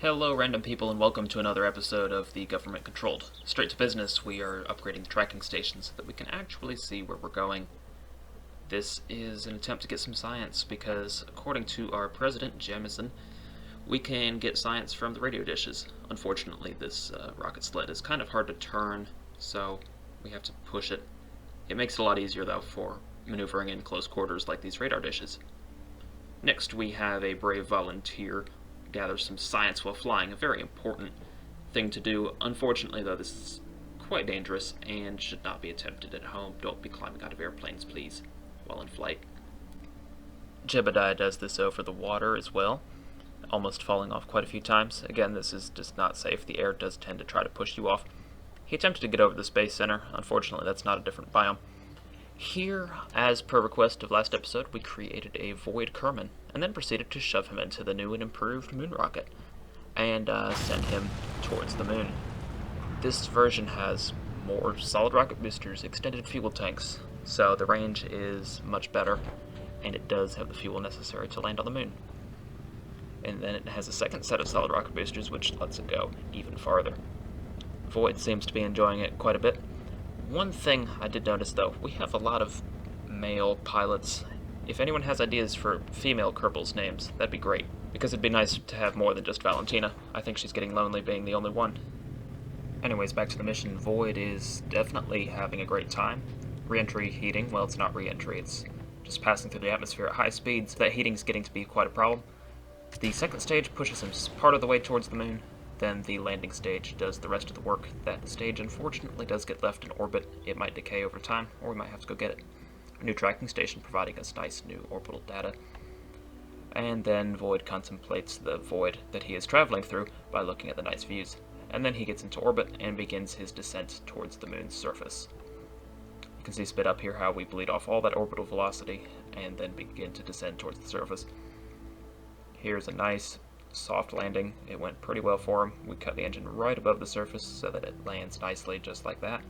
Hello, random people, and welcome to another episode of the Government Controlled. Straight to business, we are upgrading the tracking station so that we can actually see where we're going. This is an attempt to get some science because, according to our president, Jamison, we can get science from the radio dishes. Unfortunately, this rocket sled is kind of hard to turn, so we have to push it. It makes it a lot easier, though, for maneuvering in close quarters like these radar dishes. Next, we have a brave volunteer gather some science while flying, a very important thing to do. Unfortunately, though, this is quite dangerous and should not be attempted at home. Don't be climbing out of airplanes, please, while in flight. Jebediah does this over the water as well, almost falling off quite a few times. Again, this is just not safe. The air does tend to try to push you off. He attempted to get over the Space Center. Unfortunately, that's not a different biome. Here, as per request of last episode, we created a Void Kerman, and then proceeded to shove him into the new and improved moon rocket, and send him towards the moon. This version has more solid rocket boosters, extended fuel tanks, so the range is much better, and it does have the fuel necessary to land on the moon. And then it has a second set of solid rocket boosters, which lets it go even farther. Void seems to be enjoying it quite a bit. One thing I did notice, though, we have a lot of male pilots. If anyone has ideas for female Kerbal's names, that'd be great, because it'd be nice to have more than just Valentina. I think she's getting lonely being the only one. Anyways, back to the mission. Void is definitely having a great time. Re-entry heating, well, it's not re-entry, it's just passing through the atmosphere at high speeds. That heating's getting to be quite a problem. The second stage pushes him part of the way towards the moon. Then the landing stage does the rest of the work. That stage, unfortunately, does get left in orbit. It might decay over time, or we might have to go get it. A new tracking station providing us nice new orbital data. And then Void contemplates the void that he is traveling through by looking at the nice views. And then he gets into orbit and begins his descent towards the moon's surface. You can see spit up here how we bleed off all that orbital velocity and then begin to descend towards the surface. Here's a nice soft landing. It went pretty well for him. We cut the engine right above the surface so that it lands nicely just like that.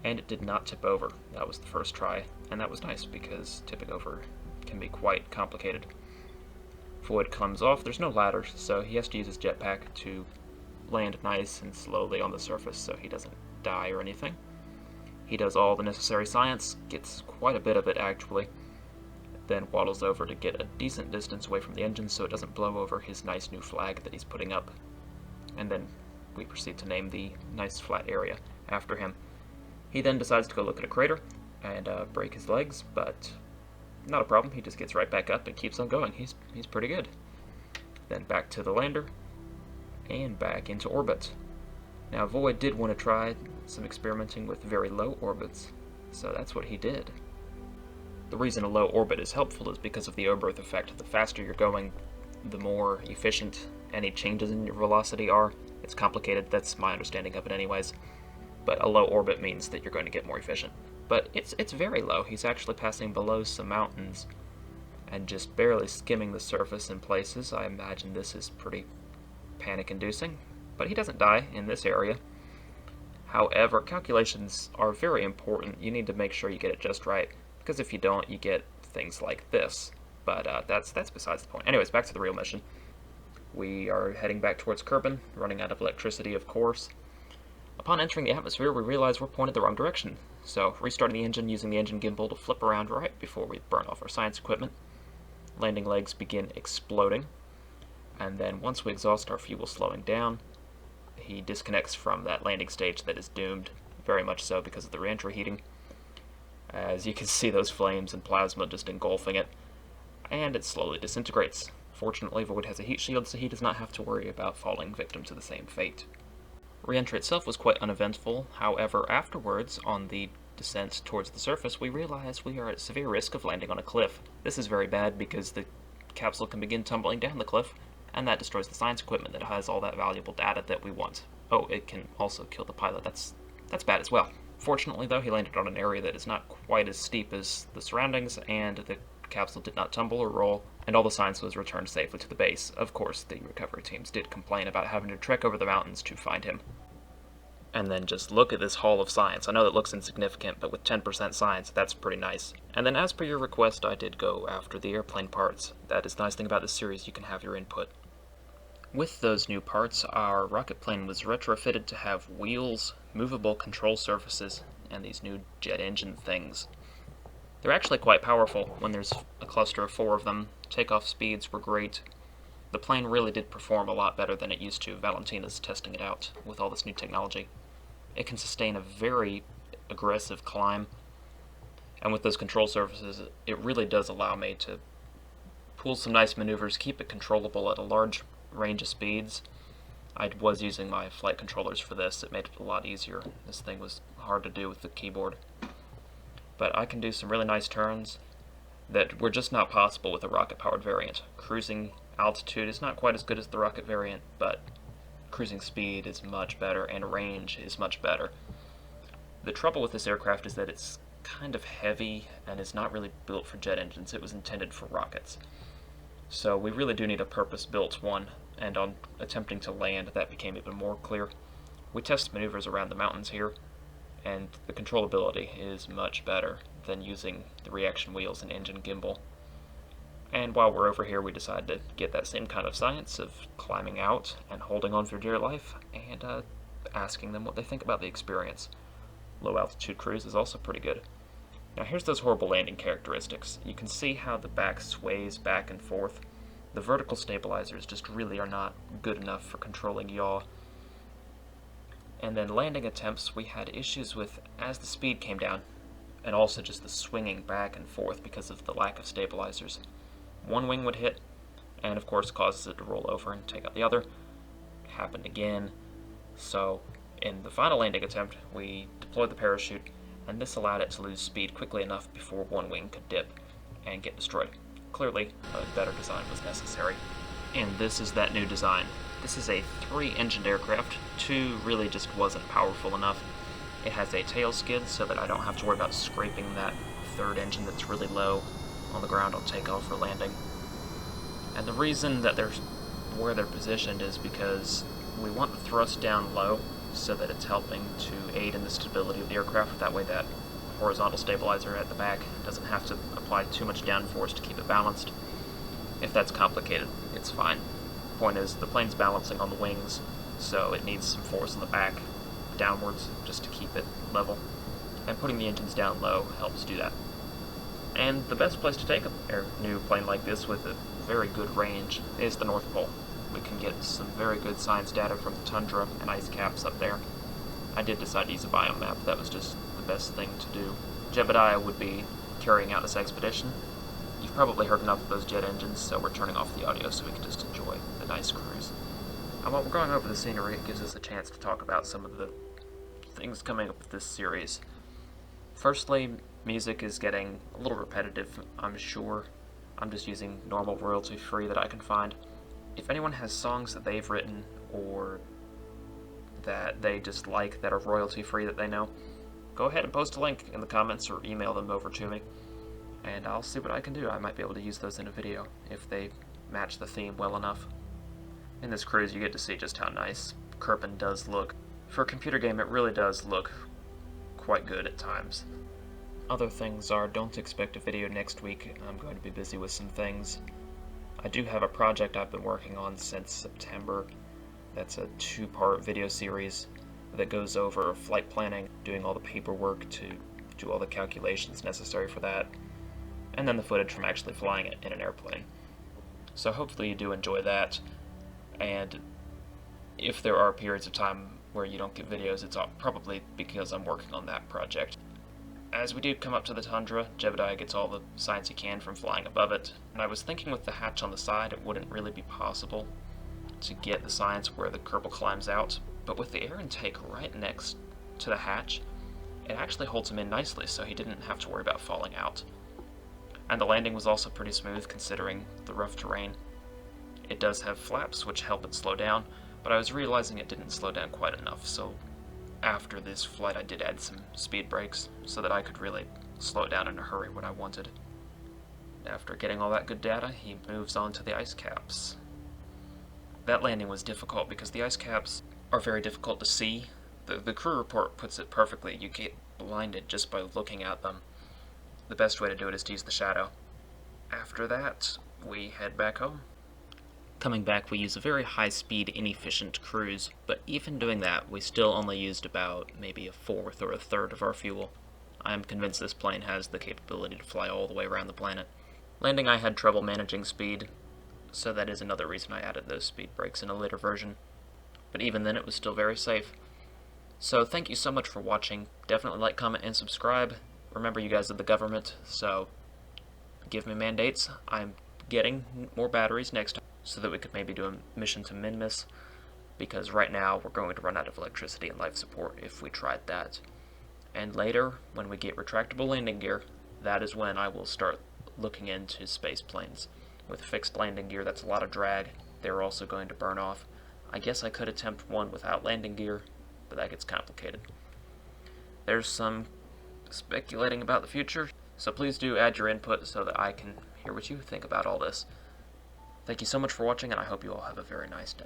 And it did not tip over. That was the first try, and that was nice because tipping over can be quite complicated. Void comes off. There's no ladder, so he has to use his jetpack to land nice and slowly on the surface so he doesn't die or anything. He does all the necessary science, gets quite a bit of it actually, then waddles over to get a decent distance away from the engine so it doesn't blow over his nice new flag that he's putting up. And then we proceed to name the nice flat area after him. He then decides to go look at a crater and break his legs, but not a problem. He just gets right back up and keeps on going. He's pretty good. Then back to the lander and back into orbit. Now Void did want to try some experimenting with very low orbits, so that's what he did. The reason a low orbit is helpful is because of the Oberth effect. The faster you're going, the more efficient any changes in your velocity are. It's complicated, that's my understanding of it anyways. But a low orbit means that you're going to get more efficient. But it's very low. He's actually passing below some mountains and just barely skimming the surface in places. I imagine this is pretty panic-inducing, but he doesn't die in this area. However, calculations are very important. You need to make sure you get it just right, because if you don't, you get things like this. But that's besides the point. Anyways, back to the real mission. We are heading back towards Kerbin, running out of electricity, of course. Upon entering the atmosphere, we realize we're pointed the wrong direction. So, restarting the engine, using the engine gimbal to flip around right before we burn off our science equipment. Landing legs begin exploding. And then once we exhaust our fuel slowing down, he disconnects from that landing stage that is doomed, very much so because of the re-entry heating. As you can see, those flames and plasma just engulfing it, and it slowly disintegrates. Fortunately, Void has a heat shield, so he does not have to worry about falling victim to the same fate. Re-entry itself was quite uneventful. However, afterwards, on the descent towards the surface, we realize we are at severe risk of landing on a cliff. This is very bad because the capsule can begin tumbling down the cliff, and that destroys the science equipment that has all that valuable data that we want. Oh, it can also kill the pilot. That's bad as well. Fortunately, though, he landed on an area that is not quite as steep as the surroundings, and the capsule did not tumble or roll, and all the science was returned safely to the base. Of course, the recovery teams did complain about having to trek over the mountains to find him. And then just look at this haul of science. I know that looks insignificant, but with 10% science, that's pretty nice. And then as per your request, I did go after the airplane parts. That is the nice thing about this series, you can have your input. With those new parts, our rocket plane was retrofitted to have wheels, movable control surfaces, and these new jet engine things. They're actually quite powerful when there's a cluster of 4 of them. Takeoff speeds were great. The plane really did perform a lot better than it used to. Valentina's testing it out with all this new technology. It can sustain a very aggressive climb, and with those control surfaces, it really does allow me to pull some nice maneuvers, keep it controllable at a large range of speeds. I was using my flight controllers for this. It made it a lot easier. This thing was hard to do with the keyboard. But I can do some really nice turns that were just not possible with the rocket-powered variant. Cruising altitude is not quite as good as the rocket variant, but cruising speed is much better, and range is much better. The trouble with this aircraft is that it's kind of heavy and is not really built for jet engines. It was intended for rockets. So we really do need a purpose-built one, and on attempting to land, that became even more clear. We test maneuvers around the mountains here, and the controllability is much better than using the reaction wheels and engine gimbal. And while we're over here, we decided to get that same kind of science of climbing out and holding on for dear life, and asking them what they think about the experience. Low altitude cruise is also pretty good. Now here's those horrible landing characteristics. You can see how the back sways back and forth. The vertical stabilizers just really are not good enough for controlling yaw. And then landing attempts, we had issues with as the speed came down, and also just the swinging back and forth because of the lack of stabilizers. One wing would hit, and of course causes it to roll over and take out the other. It happened again. So in the final landing attempt, we deployed the parachute, and this allowed it to lose speed quickly enough before one wing could dip and get destroyed. Clearly, a better design was necessary. And this is that new design. This is a 3-engined aircraft. 2 really just wasn't powerful enough. It has a tail skid so that I don't have to worry about scraping that 3rd engine that's really low on the ground on takeoff or landing. And the reason that where they're positioned is because we want the thrust down low so that it's helping to aid in the stability of the aircraft. That way that horizontal stabilizer at the back doesn't have to apply too much downforce to keep it balanced. If that's complicated, it's fine. Point is, the plane's balancing on the wings, so it needs some force in the back, downwards, just to keep it level. And putting the engines down low helps do that. And the best place to take a new plane like this with a very good range is the North Pole. We can get some very good science data from the tundra and ice caps up there. I did decide to use a biome map. That was just the best thing to do. Jebediah would be carrying out this expedition. You've probably heard enough of those jet engines, so we're turning off the audio so we can just enjoy the nice cruise. And while we're going over the scenery, it gives us a chance to talk about some of the things coming up with this series. Firstly, music is getting a little repetitive, I'm sure. I'm just using normal royalty-free that I can find. If anyone has songs that they've written or that they just like that are royalty-free that they know, go ahead and post a link in the comments or email them over to me, and I'll see what I can do. I might be able to use those in a video if they match the theme well enough. In this cruise, you get to see just how nice Kerbal does look. For a computer game, it really does look quite good at times. Other things are, don't expect a video next week. I'm going to be busy with some things. I do have a project I've been working on since September. That's a 2-part video series that goes over flight planning, doing all the paperwork to do all the calculations necessary for that, and then the footage from actually flying it in an airplane. So hopefully you do enjoy that, and if there are periods of time where you don't get videos, it's probably because I'm working on that project. As we do come up to the tundra, Jebediah gets all the science he can from flying above it, and I was thinking with the hatch on the side it wouldn't really be possible to get the science where the Kerbal climbs out, but with the air intake right next to the hatch, it actually holds him in nicely so he didn't have to worry about falling out. And the landing was also pretty smooth considering the rough terrain. It does have flaps which help it slow down, but I was realizing it didn't slow down quite enough, so after this flight I did add some speed brakes so that I could really slow down in a hurry when I wanted. After getting all that good data, he moves on to the ice caps. That landing was difficult because the ice caps are very difficult to see. The crew report puts it perfectly. You get blinded just by looking at them. The best way to do it is to use the shadow. After that, we head back home. Coming back, we use a very high-speed, inefficient cruise, but even doing that, we still only used about maybe a fourth or a third of our fuel. I'm convinced this plane has the capability to fly all the way around the planet. Landing, I had trouble managing speed, so that is another reason I added those speed brakes in a later version. But even then, it was still very safe. So thank you so much for watching. Definitely like, comment, and subscribe. Remember, you guys are the government, so give me mandates. I'm getting more batteries next time, so that we could maybe do a mission to Minmus, because right now we're going to run out of electricity and life support if we tried that. And later, when we get retractable landing gear, that is when I will start looking into space planes. With fixed landing gear, that's a lot of drag. They're also going to burn off. I guess I could attempt one without landing gear, but that gets complicated. There's some speculating about the future, so please do add your input so that I can hear what you think about all this. Thank you so much for watching, and I hope you all have a very nice day.